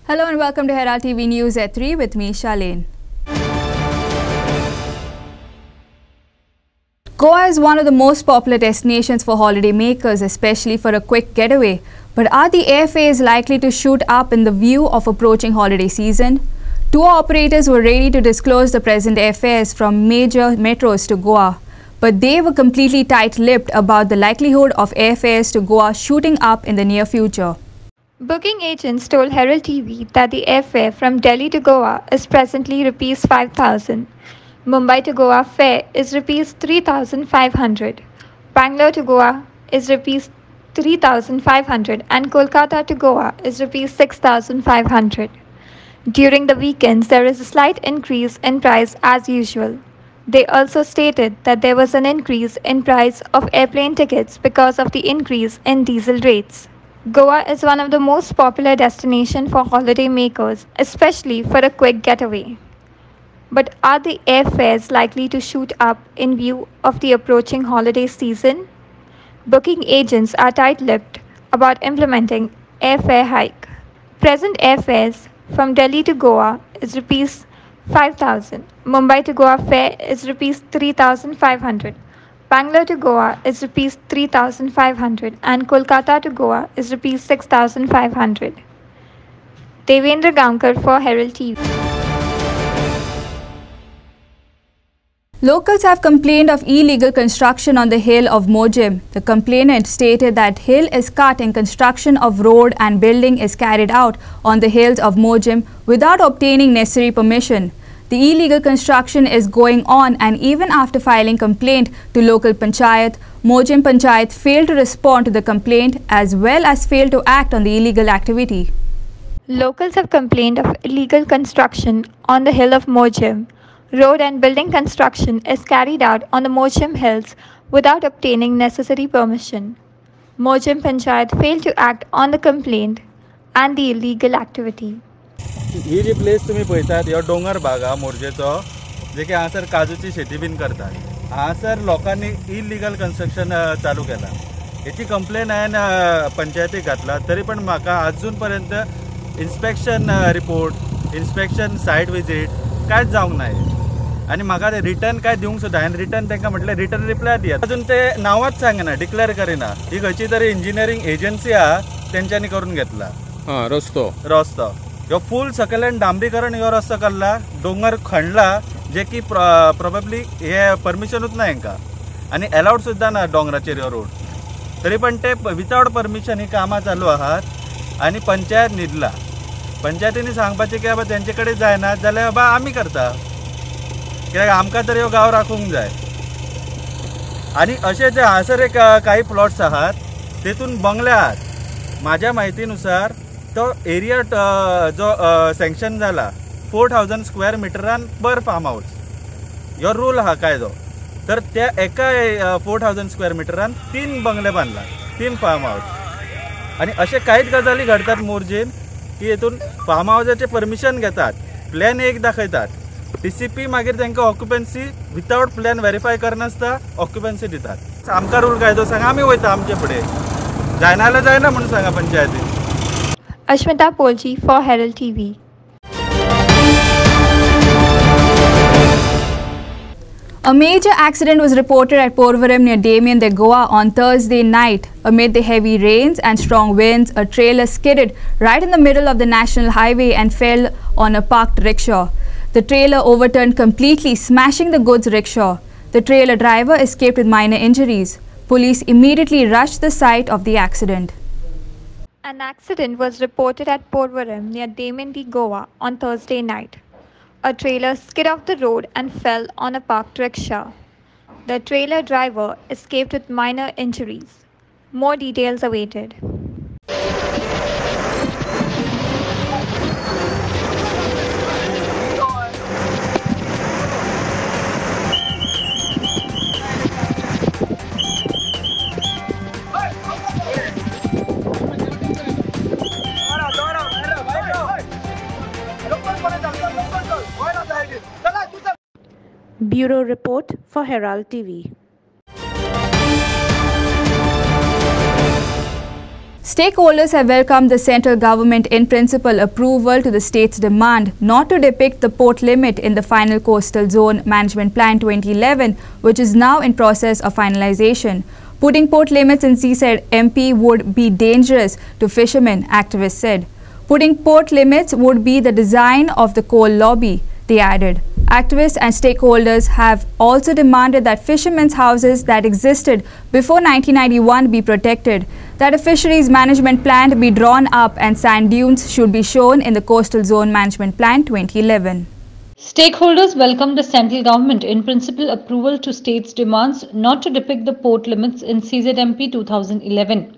Hello and welcome to Herald TV News at 3 with me, Shalene. Goa is one of the most popular destinations for holiday makers, especially for a quick getaway. But are the airfares likely to shoot up in the view of approaching holiday season? Tour operators were ready to disclose the present airfares from major metros to Goa, but they were completely tight-lipped about the likelihood of airfares to Goa shooting up in the near future. Booking agents told Herald TV that the airfare from Delhi to Goa is presently Rs 5,000. Mumbai to Goa fare is Rs 3,500. Bangalore to Goa is Rs 3,500 and Kolkata to Goa is Rs 6,500. During the weekends, there is a slight increase in price as usual. They also stated that there was an increase in price of airplane tickets because of the increase in diesel rates. Goa is one of the most popular destinations for holiday makers, especially for a quick getaway. But are the airfares likely to shoot up in view of the approaching holiday season? Booking agents are tight-lipped about implementing airfare hike. Present airfares from Delhi to Goa is Rs 5,000. Mumbai to Goa fare is Rs 3,500. Bangalore to Goa is Rs 3,500 and Kolkata to Goa is Rs 6,500. Devendra Gaonkar for Herald TV. Locals have complained of illegal construction on the hill of Mojim. The complainant stated that hill is cut and construction of road and building is carried out on the hills of Mojim without obtaining necessary permission. The illegal construction is going on, and even after filing complaint to local panchayat, Mojim Panchayat failed to respond to the complaint as well as failed to act on the illegal activity. Locals have complained of illegal construction on the hill of Mojim. Road and building construction is carried out on the Mojim hills without obtaining necessary permission. Mojim Panchayat failed to act on the complaint and the illegal activity. ही जी place तुम्ही पळयतात ह्यो डोंगर भाग हा मोरजेचो जे की हांगासर काजूची शेती बीन करतात. हांगासर लोकांनी इलिगल कन्स्ट्रक्शन चालू केला. याची कंप्लेन हांवें पंचायतीक घातला, तरी पण म्हाका अजून पर्यंत इन्स्पेक्शन रिपोर्ट, इन्स्पेक्शन सायट विजीट कांयच जावंक ना. आणि म्हाका ते रिटर्न काय दिवंक सुद्दां हांवें रिटर्न तांकां म्हटलें रिटर्न रिप्लाय दियात. अजून ते नांवाच सांगना, डिक्लेअर करिना. ही खंयची तरी इंजिनियरींग एजन्सी आहा तेंच्यांनी करून घेतला. रस्तो ह्यो फूल सकयल्यान डांबरीकरण ह्यो रस्तो केल्ला, दोंगर खणला, जे की प्रोबेबली हे परमिशनूच ना हांकां आनी अलाउड सुद्दां ना दोंगराचेर ह्यो रोड. तरी पण ते विथआउट परमिशन ही कामां चालू आहात आनी पंचायत न्हिदला. पंचायतींनी सांगपाचें की बाबा तेंचे कडेन जायना जाल्यार बाबा आमी करता, कित्याक आमकां तर ह्यो गांव राखूंक जाय. आनी अशें जे हांगासर एक काही प्लॉट्स आहात तेतून बंगले आहात. म्हाज्या म्हायतीनुसार तो एरिया जो सँक्शन जाला 4,000 स्क्वेअर मिटरान पर फार्म हाऊस ह्यो रूल आहा कायदो. तर त्या एका 4,000 स्क्वेअर मिटरान 3 बंगले बांदला, 3 फार्म हाऊस. आनी अशे कांयच गजाली घडटात मोरजेन की हेतून फार्म हाऊसाचे परमिशन घेतात, प्लॅन एक दाखयतात, DCP मागीर तांकां ऑक्युपन्सी विथआउट प्लॅन व्हेरीफाय करनासता ऑक्युपन्सी दितात. आमकां रूल कायदो सांगा, आमी वयता आमचे फुडें. जायना जाल्यार जायना म्हणून सांगा पंचायतीन. Ashmita Polji for Herald TV. A major accident was reported at Porvaram near Damien, Goa on Thursday night. Amid the heavy rains and strong winds, a trailer skidded right in the middle of the national highway and fell on a parked rickshaw. The trailer overturned completely, smashing the goods rickshaw. The trailer driver escaped with minor injuries. Police immediately rushed the site of the accident. An accident was reported at Porvaram near Damien, Goa on Thursday night. A trailer skid off the road and fell on a parked rickshaw. The trailer driver escaped with minor injuries. More details awaited. Bureau Report for Herald TV. Stakeholders have welcomed the central government in principle approval to the state's demand not to depict the port limit in the final Coastal Zone Management Plan 2011, which is now in process of finalization. Putting port limits in seaside MP would be dangerous to fishermen, activists said. Putting port limits would be the design of the coal lobby, they added. Activists and stakeholders have also demanded that fishermen's houses that existed before 1991 be protected, that a fisheries management plan be drawn up and sand dunes should be shown in the Coastal Zone Management Plan 2011. Stakeholders welcome the central government in principle approval to state's demands not to depict the port limits in CZMP 2011.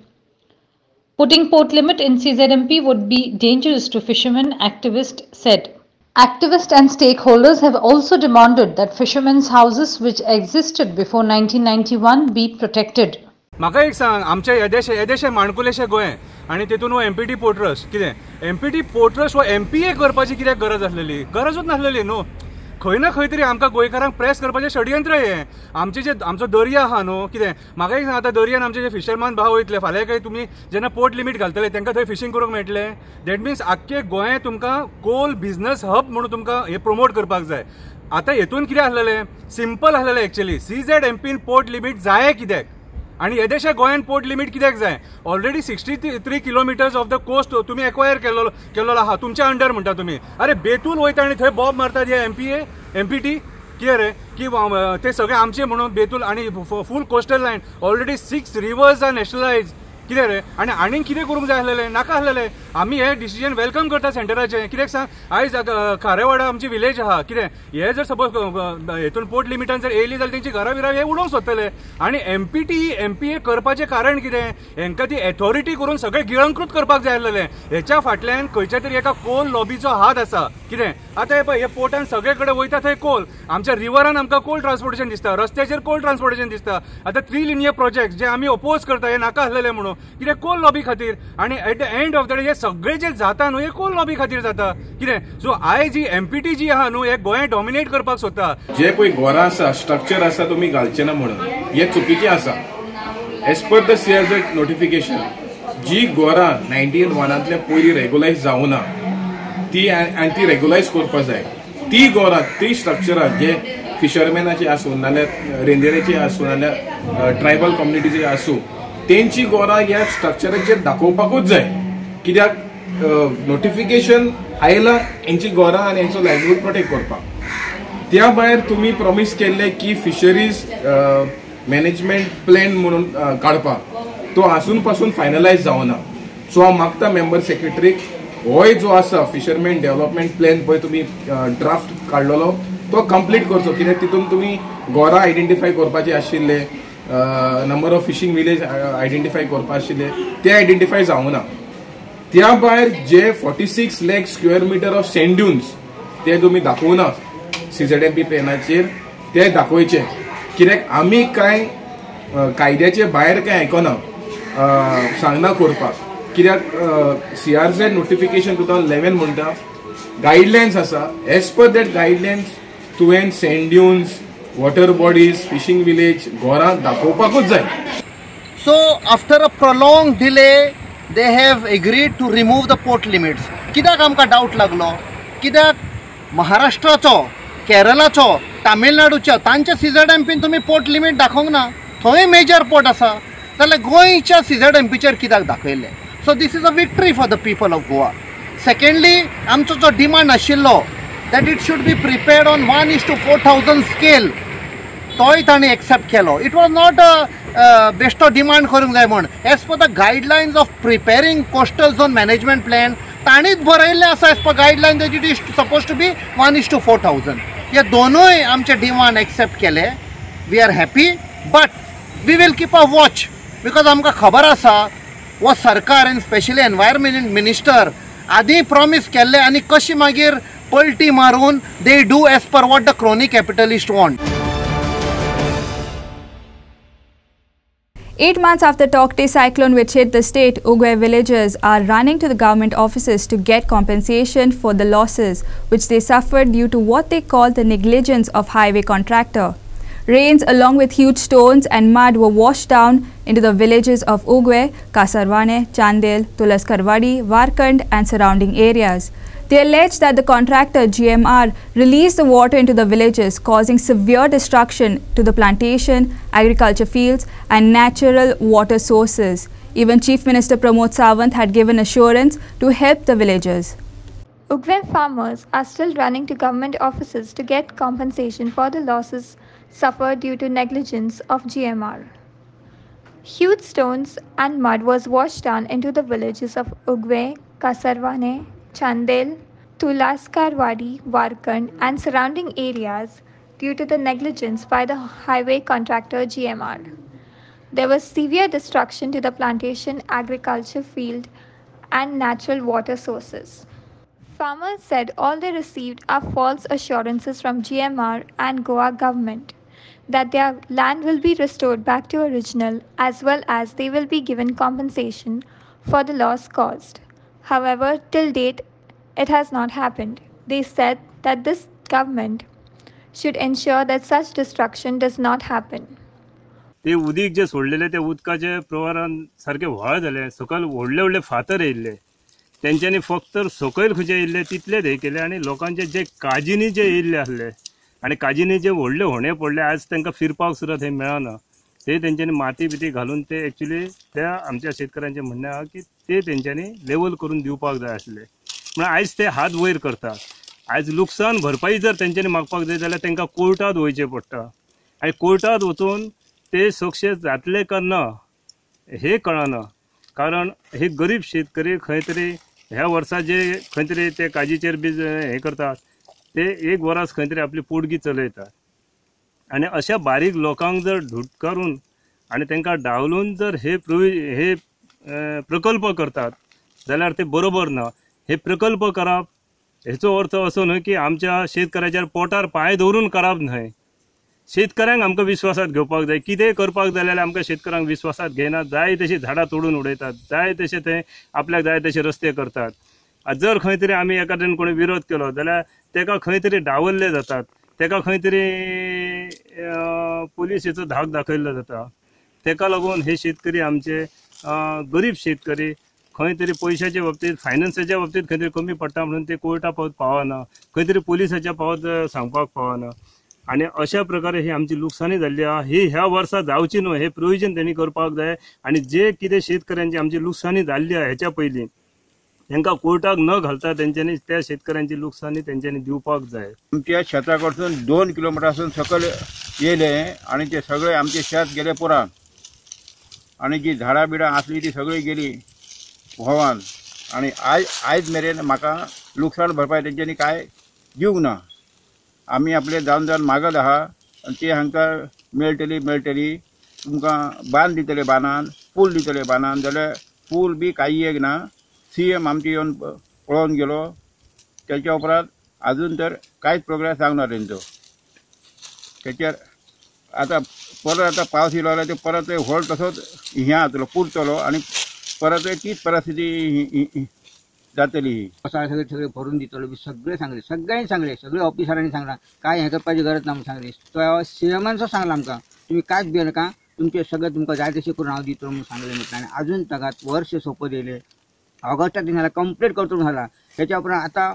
Putting port limit in CZMP would be dangerous to fishermen, activists said. Activists and stakeholders have also demanded that fishermen's houses which existed before 1991 be protected. म्हाका एक सांग, आमचे येदेशे माणकुलेशे गोंय आनी तेतून हो empty port trust कितें empty port trust हो MPa करपाची कित्याक गरज आसलेली? गरजूच नासलेली न्हू. खंय ना खंय तरी आमकां गोंयकारांक प्रेस करपाचें षडयंत्र हें. आमचो दर्या आहा न्हू कितें म्हाका एक सांग, आतां दर्यान आमचे जे फिशरमॅन भाव वयतले फाल्यां काही तुमी जेन्ना पोर्ट लिमीट घालतले तांकां थंय फिशींग करूंक मेळटलें. दॅट मिन्स आख्खे गोंय तुमकां कोल बिझनस हब म्हणून तुमकां हे प्रमोट करपाक जाय. आतां हेतून कितें आसलेलें? सिंपल आसलेलें एक्चुअली. CZMPन पोर्ट लिमीट जाय कित्याक? आणि येदेशे गोंयान पोर्ट लिमीट कित्याक जाय? Already 63 kilometres of the coast तुम्ही एक्वायर केलेलो आहा तुमच्या अंडर म्हणटा तुम्ही. अरे बेतूल वयता आणि थंय बॉब मारतात हे एमपीटी कितें रे की ते सगळे आमचे म्हणून बेतूल आणि full coastal line already 6 rivers are nationalise कितें रे आनी कितें करूंक जाय आसलेलें? नाका आसलेलें. आमी हे डिसिजन वेलकम करता सेंटराचें. कित्याक सांग, आयज खारेवाडा आमची विलेज आहा कितें हे जर सपोज हेतून पोर्ट लिमिटान जर येयली जाल्यार तेंची घरां बिरां हे उडोवंक सोदतले. आनी एमपीए करपाचें कारण कितें? हेंकां ती अथॉरिटी करून सगळें गिळंकृत करपाक जाय आसलेलें. हेच्या फाटल्यान खंयच्या तरी एका कोल लॉबीचो हात आसा. कितें आतां हे पळय हे पोर्टान सगळे कडेन वयता थंय कोल. आमच्या रिवरान आमकां कोल ट्रान्सपोर्टेशन दिसता, रस्त्याचेर कोल ट्रान्सपोर्टेशन दिसता. आतां 3 लिनियर प्रोजेक्ट जे आमी अपोज करता हे नाका आसलेले म्हणून कितें कोल लॉबी खातीर. आनी at the end of the day हे सगळे जे जाता न्हू हे कोल लॉबी खातीर जाता. कितें सो आयज ही एमपीटी जी आहा न्हू हे गोंय डॉमिनेट करपाक सोदता. जे पळय घरां आसा स्ट्रक्चर आसा तुमी घालचे ना म्हणून हे चुकीचें आसा. As per the CRZ notification जी घरां 1901तल्या पयलीं रेग्युलायज जावना ती आनी ती रेग्युलायज करपाक जाय. ती घरां ती स्ट्रक्चरां जे फिशरमॅनाची आसूं नाल्यार रेंदेरेची आसूं नाल्यार ट्रायबल कम्युनिटीची आसूं तेंची घरां ह्या स्ट्रक्चराचेर दाखोवपाकूच जाय. कित्याक नोटिफिकेशन आयलां हेंची घरां आनी हेंचो लायव्हलीहूड प्रोटेक्ट करपाक. त्या भायर तुमी प्रॉमिस केल्ले की फिशरीज मॅनेजमेंट प्लॅन म्हणून काडपाक तो आसून पासून फायनलायज जावना. सो हांव मागता मेंबर सेक्रेटरीक होय जो आसा फिशरमॅन डेव्हलपमेंट प्लॅन पळय तुमी ड्राफ्ट काडलेलो तो कंप्लीट करचो. कित्याक तितून तुमी घरां आयडेंटिफाय करपाचे आशिल्ले, number of fishing village identify करपा आशिल्ले ते आयडेंटिफाय जावना. त्या भायर जे 46 lakh square metre of sand dunes ते तुमी दाखोवना CZMP प्लॅनाचेर ते दाखोवचे. कित्याक आमी कांय कायद्याचे भायर कांय आयकना सांगना करपाक. कित्याक CRZ नोटिफिकेशन 2011 म्हणटा गायडलायन्स आसा. एज पर दॅट गायडलायन्स तुवें sand dunes, water bodies, fishing village घरां दाखोवपाकूच जाय. So after a prolonged delay they have agreed to remove the port limits. कित्याक आमकां डावट लागलो? कित्याक महाराष्ट्राचो, केरळाचो, तामिळनाडूच्या तांच्या CZMPन तुमी पोर्ट लिमीट दाखोवंक ना. थंय मेजर पोर्ट आसा जाल्यार गोंयच्या CZMPचेर कित्याक दाखयले? So this is a victory for the people of Goa. Secondly आमचो जो डिमांड आशिल्लो that it should be prepared on 1:4000 scale तोय ताणी एक्सेप्ट केलो. इट वॉज नॉट अ बेश्टो डिमांड करूंक जाय म्हण. As per the guidelines of preparing coastal zone management plan ताणीच बरयल्लें आसा. As per guideline that it is suppose to be 1:4000. हे दोनूय आमचे डिमांड एक्सेप्ट केले. We are happy but we will keep a watch because आमकां खबर आसा हो सरकार एंड स्पेशली एनवायरमेंट मिनिस्टर आदी प्रॉमिस केल्ले आनी कशी मागीर पलटी मारून they do as per what the crony capitalist want. 8 months after Tauktae cyclone which hit the state, Uguay villagers are running to the government offices to get compensation for the losses which they suffered due to what they call the negligence of highway contractor. Rains along with huge stones and mud were washed down into the villages of Ugwe, Kasarwane, Chandel, Tulaskarwadi, Warkand and surrounding areas. They allege that the contractor GMR released the water into the villages, causing severe destruction to the plantation, agriculture fields and natural water sources. Even Chief Minister Pramod Sawant had given assurance to help the villagers. Ugwe farmers are still running to government offices to get compensation for the losses suffered due to negligence of GMR. Huge stones and mud was washed down into the villages of Ugwe, Kasarwane, Chandel, Tulaskarwadi, Warkand and surrounding areas due to the negligence by the highway contractor GMR. There was severe destruction to the plantation, agriculture field and natural water sources. Farmers said all they received are false assurances from GMR and Goa government that their land will be restored back to original as well as they will be given compensation for the loss caused. However, till date, it has not happened. They said that this government should ensure that such destruction does not happen. ते उदीक जे सोडलेले ते उदकाचे प्रवारान सारखे व्हाळ झाले सकयल व्हडले व्हडले फातर येयल्ले त्यांच्यानी फक्त सकयल खंयचे येयल्ले तितलेच हे केले आणि लोकांचे जे काजीनी जे येयल्ले आसले आणि काजीनी जे व्हडले होणे पडले आज तांकां फिरपाक सुद्दां थंय मेळना ते तेंच्यांनी माती बिती घालून ते एक्चुअली त्या आमच्या शेतकऱ्यांचे म्हणणें आहा की ते तेंच्यांनी लेवल करून दिवपाक जाय आसले म्हण आयज ते हात वयर करता आयज लुकसाण भरपाई जर तेंच्यांनी मागपाक जाय जाल्यार तांकां कोर्टात वयचें पडटा आनी कोर्टात वचून ते सक्सेस जातले का ना हे कळना कारण हे गरीब शेतकरी खंय तरी ह्या वर्सा जे खंय तरी ते काजीचेर बी हे करतात ते एक वरास खंय तरी आपली पोटगी चलयतात आणि अशा बारीक लोकांक जर धुटकारून आणि तांकां डावलून जर हे प्रकल्प करतात जाल्यार ते बरोबर ना हे प्रकल्प करप हेचो अर्थ असो न्हय की आमच्या शेतकऱ्याच्या पोटार पांय दवरून करप न्हय शेतकऱ्यांक आमकां विश्वासात घेवपाक जाय कितेंय करपाक जाय जाल्यार आमकां शेतकऱ्यांक विश्वासात घेयनात जाय तशी झाडां तोडून उडयतात जाय तशे ते आपल्याक जाय तशे रस्ते करतात जर खंय तरी आमी एखाद्यान कोणी विरोध केलो जाल्यार तेका खंय तरी डावल्ले जातात तेका खंय तरी पुलिसेचो धाक दाखयल्लो जाता तेका लागून हे शेतकरी आमचे गरीब शेतकरी खंय तरी पयशाच्या बाबतींत फायनान्साच्या बाबतींत खंय तरी कमी पडटा म्हणून ते कोर्टा पावत पावना खंय तरी पुलिसाच्या पावत सांगपाक पावना आणि अशा प्रकारे ही आमची लुकसाणी झाली आहे ही ह्या वर्सा जावची न्हय हे प्रोविजन त्यांनी करपाक जाय आणि जे कितें शेतकऱ्यांची आमची लुकसाणी झाली आहे ह्याच्या पयलीं तांकां कोर्टाक न घालता तेंच्यांनी त्या शेतकऱ्यांची लुकसाणी तेंच्यांनी दिवपाक जाय आमच्या शेता कडसून 2 किलोमिटरासून सकयल येयले आणि ते सगळे आमचे शेत गेले पुरान आणि जी झाडां बिडां आसली ती सगळी गेली व्हावान आणि आयज मेरेन म्हाका लुकसाण भरपाय तेंच्यांनी काय दिवंक ना आमी आपले जावन जावन मागत आहा आनी ती हांकां मेळटली तुमकां बांद दितले बांदान पूल दितले बांदान जाल्यार पूल बी कांय एक ना CM आमचे येवन पळोवन गेलो त्याच्या उपरांत अजून तर कांयच प्रोग्रेस जावना तेंचो तेचेर आतां परत पावस येयलो जाल्यार ते परत व्हड तसोच हें जातलो पुरतलो आनी परत तीच परिस्थिती जातली सगळे भरून दितलो बी सगळ्यांनी सांगले सगळे ऑफिसरांनी सांगला काय हें करपाची गरज ना म्हणून सांगले तो सीएमानचो सांगला आमकां तुम्ही कांयच भिये नाका तुमचे सगळे तुमकां जाय तशें करून हांव दितलो म्हणून सांगले म्हटलें आनी अजून ताकात वर्ष सोंपत येयले ऑगस्टात झाला कंप्लीट करतो झाला त्याच्या उपरांत आता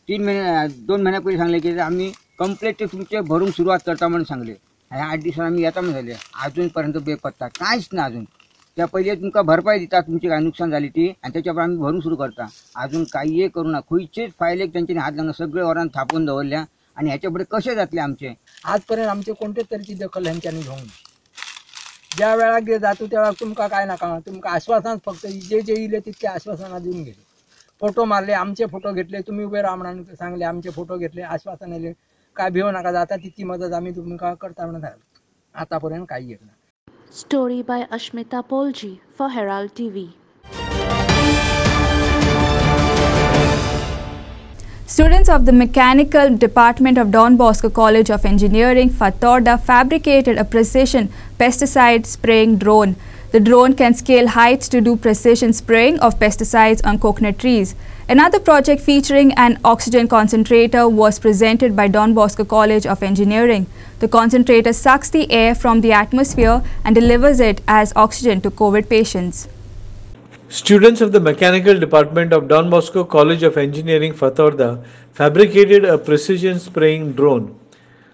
2 महिन्या पयलीं सांगले की आम्ही कंप्लीट तुमचे भरूंक सुरवात करता म्हणून सांगले ह्या 8 दिसांनी आम्ही येता म्हणून झाले अजून पर्यंत बेपत्ता कांयच ना अजून त्या पहिले तुमकां भरपाई दिता तुमची काय नुकसान झाली ती आणि त्याच्या उपरांत आम्ही भरूंक सुरू करता अजून कांय करू ना खंयचेच फायलेक तेंच्यांनी हात लावना सगळे वरान थापून दवरल्या आणि ह्याच्या फुडें कशें जातलें आमचें आजपर्यंत आमचे कोणतेच तरेची दखल हेंच्यांनी घेवंक ज्या वेळाक जाता त्या वेळाक तुमकां काय नाका तुमकां आश्वासन फक्त जे येयले तितके आश्वासनां दिवन गेले फोटो मारले आमचे फोटो घेतले तुम्ही उबे राहा म्हणून सांगले आमचे फोटो घेतले आश्वासन येयले काय भिवू नाका जाता तितकी मदत आमी तुमकां करता म्हणून सांगले आतापर्यंत कांय एक ना Story by Ashmita Polji for Herald TV. Students of the Mechanical Department of Don Bosco College of Engineering, Fatorda, fabricated a precision pesticide spraying drone. The drone can scale heights to do precision spraying of pesticides on coconut trees. Another project featuring an oxygen concentrator was presented by Don Bosco College of Engineering. The concentrator sucks the air from the atmosphere and delivers it as oxygen to COVID patients. Students of the Mechanical Department of Don Bosco College of Engineering, Fatorda, fabricated a precision spraying drone.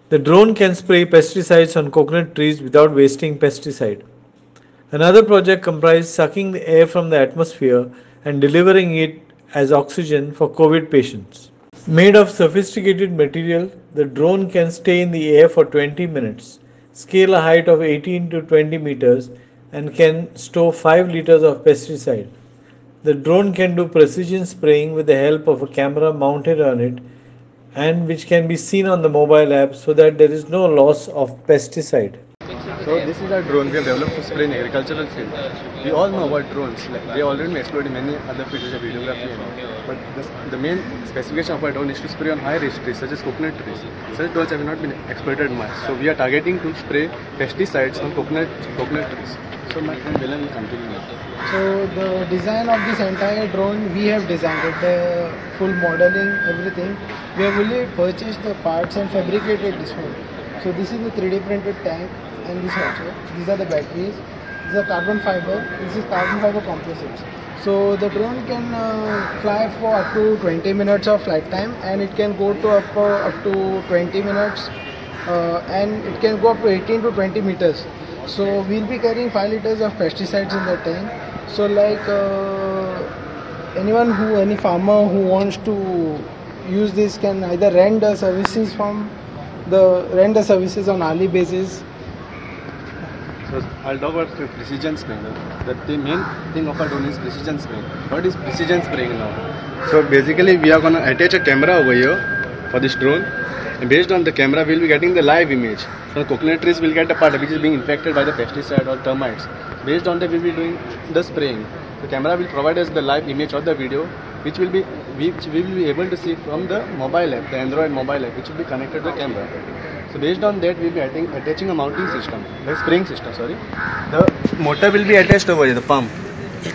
The drone can spray pesticides on coconut trees without wasting pesticide. Another project comprised sucking the air from the atmosphere and delivering it as oxygen for COVID patients. Made of sophisticated material, the drone can stay in the air for 20 minutes, scale a height of 18 to 20 meters, and can store 5 liters of pesticide. The drone can do precision spraying with the help of a camera mounted on it, and which can be seen on the mobile app so that there is no loss of pesticide. So this is a drone we have developed to spray in agricultural field. We all know about drones. Like they already explored in many other fields of videography and all. But the main specification of a drone is to spray on high risk trees such as coconut trees. Such drones have not been exploited much. So we are targeting to spray pesticides on coconut trees. So my friend Dylan will continue now. So the design of this entire drone we have designed it, the full modeling, everything. We have only purchased the parts and fabricated this one. So this is the 3D printed tank. And this also, these are the batteries, these are carbon fiber, this is carbon fiber composites. So the drone can fly for up to 20 minutes of flight time, and it can go to up to 20 minutes and it can go up to 18 to 20 meters. So we'll be carrying 5 liters of pesticides in the tank. So like any farmer who wants to use this can either rent the services on hourly basis. So I'll talk about precision spraying. The main thing of our drone is precision spraying. What is precision spraying now? So basically we are going to attach a camera over here for this drone, and based on the camera we'll be getting the live image. So the coconut trees will get a part which is being infected by the pesticide or termites. Based on that we will be doing the spraying. The camera will provide us the live image or the video which we will be able to see from the mobile app, the Android mobile app, which will be connected to the camera. So based on that, we will be attaching a mounting system, the spraying system, sorry. The motor will be attached over here, the pump.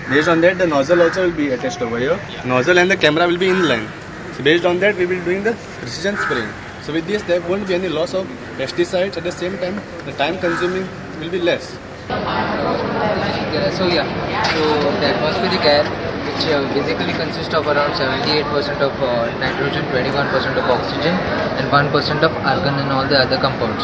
Based on that, the nozzle also will be attached over here. Nozzle and the camera will be in line. So based on that, we will be doing the precision spraying. So with this, there won't be any loss of pesticides. At the same time, the time consuming will be less. So the atmospheric air, which basically consists of around 78% of nitrogen, 21% of oxygen and 1% of argon and all the other compounds.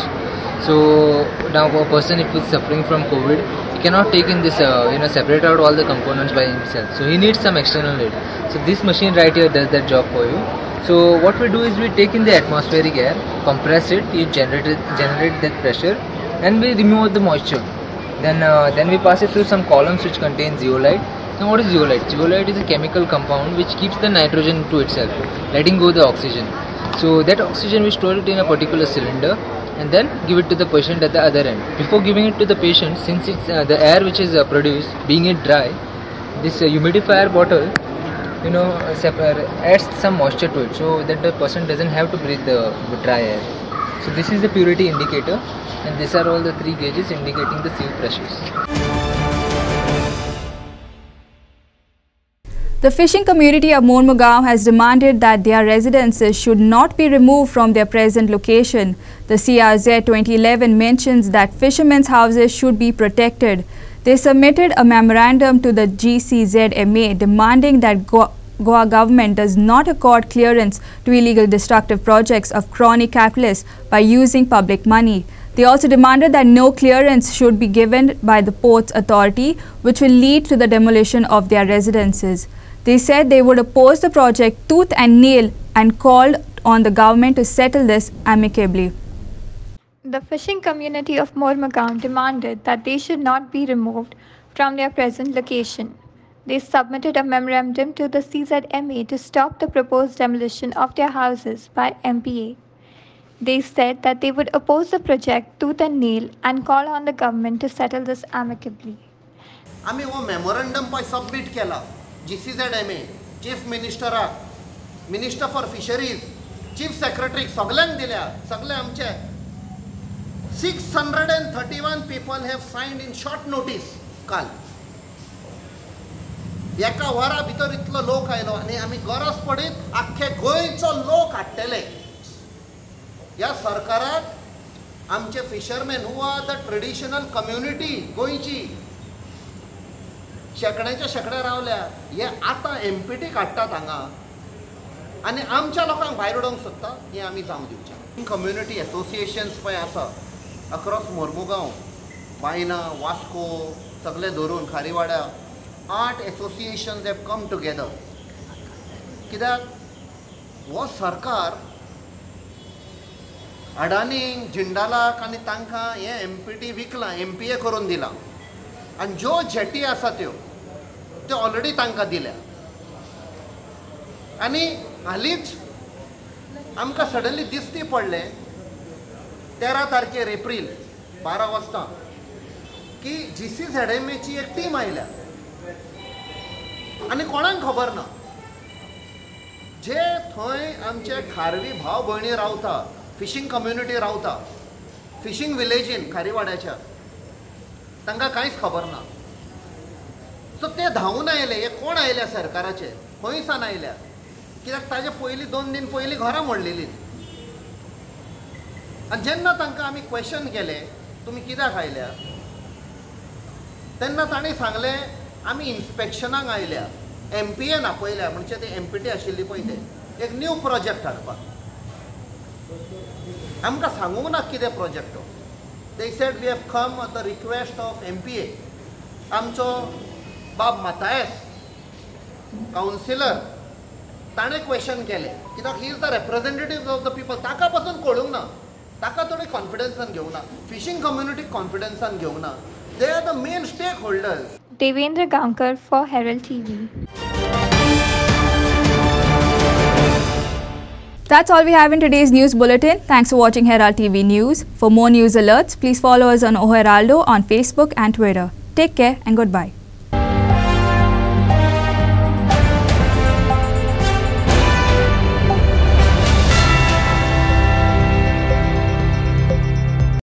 So now a person, if he's suffering from COVID, he cannot take in this, separate out all the components by himself. So he needs some external aid. So this machine right here does that job for you. So what we do is we take in the atmospheric air, compress it, you generate that pressure, and we remove the moisture. Then we pass it through some columns which contain zeolite. Now what is zeolite? Zeolite is a chemical compound which keeps the nitrogen to itself, letting go the oxygen. So that oxygen we store it in a particular cylinder and then give it to the patient at the other end. Before giving it to the patient, since it's the air which is produced, being it dry, this humidifier bottle adds some moisture to it so that the person doesn't have to breathe the dry air. So this is the purity indicator, and these are all the 3 gauges indicating the sieve pressures. The fishing community of Mormugao has demanded that their residences should not be removed from their present location. The CRZ 2011 mentions that fishermen's houses should be protected. They submitted a memorandum to the GCZMA demanding that Goa government does not accord clearance to illegal destructive projects of crony capitalists by using public money. They also demanded that no clearance should be given by the Ports Authority, which will lead to the demolition of their residences. They said they would oppose the project tooth and nail and called on the government to settle this amicably. The fishing community of Mormugao demanded that they should not be removed from their present location. They submitted a memorandum to the CZMA to stop the proposed demolition of their houses by MPA. They said that they would oppose the project tooth and nail and call on the government to settle this amicably. आम्ही वो memorandum पय submit केला GCZMA, chief मिनिस्टराक, minister for fisheries, chief सेक्रेटरीक सगळ्यांक दिल्या. सगळे आमचे 631 people have signed in short notice काल. एका वरा भितर इतलो लोक आयलो आनी आमी गरज पडीत आख्खे गोंयचो लोक हाडटले. ह्या सरकाराक आमचे fisherman who are the traditional community गोंयची शेकड्याच्या शेकड्या रावल्या. हे आतां MPT काडटात हांगा आनी आमच्या लोकांक भायर उडोवंक सोदता. हें आमी जावंक दिवचें. कम्युनिटी एसोसिएशन्स पळय आसा अक्रॉस मोर्मुगांव, बायना, वास्को सगळे धरून खारीवाड्या 8 एसोसिएशन्स हॅव कम टुगेदर. कित्याक हो सरकार अडानीक, जिंदालाक आनी तांकां हें MPT विकलां, MPA करून दिलां आनी ज्यो जेटी आसा त्यो ऑलरेडी तांकां दिल्या. आनी हालींच आमकां सडनली दिसती पडलें 13 तारखेर एप्रील 12 वाजता की GCZMAची एक टीम आयल्या आनी कोणाक खबर ना. जे थंय आमचे खारवी भाव भयणी रावता, फिशींग कम्युनिटी रावता, फिशींग विलेजीन खारीवाड्याच्या, तांकां कांयच खबर ना. सो ते धांवून आयले. हे कोण आयल्या सरकाराचे, खंय सावन आयल्या? कित्याक ताजे पयलीं 2 दीन पयलीं घरां मोडलेलीं. आनी जेन्ना तांकां आमी क्वेश्चन केले तुमी कित्याक आयल्या, तेन्ना ताणें सांगलें आमी इन्स्पेक्शनाक आयल्या, MPA आपयल्या म्हणजे ते MPT आशिल्ली पळय ते एक न्यू प्रोजेक्ट हाडपाक. आमकां सांगूंक ना कितें project. They said we have come on the request of MPA. आमचो बाब मातायस कावन्सिलर ताणें क्वेश्चन केलें कित्याक he is the representative of the people. ताका पासून कळूंक ना, ताका थोडी कॉन्फिडन्सान घेवंक ना, फिशींग कम्युनिटी कॉन्फिडन्सान घेवंक ना. They are the main stakeholders. Devendra Gankar for Herald TV. That's all we have in today's news bulletin. Thanks for watching Herald TV News. For more news alerts, please follow us on Heraldo on Facebook and Twitter. Take care and goodbye.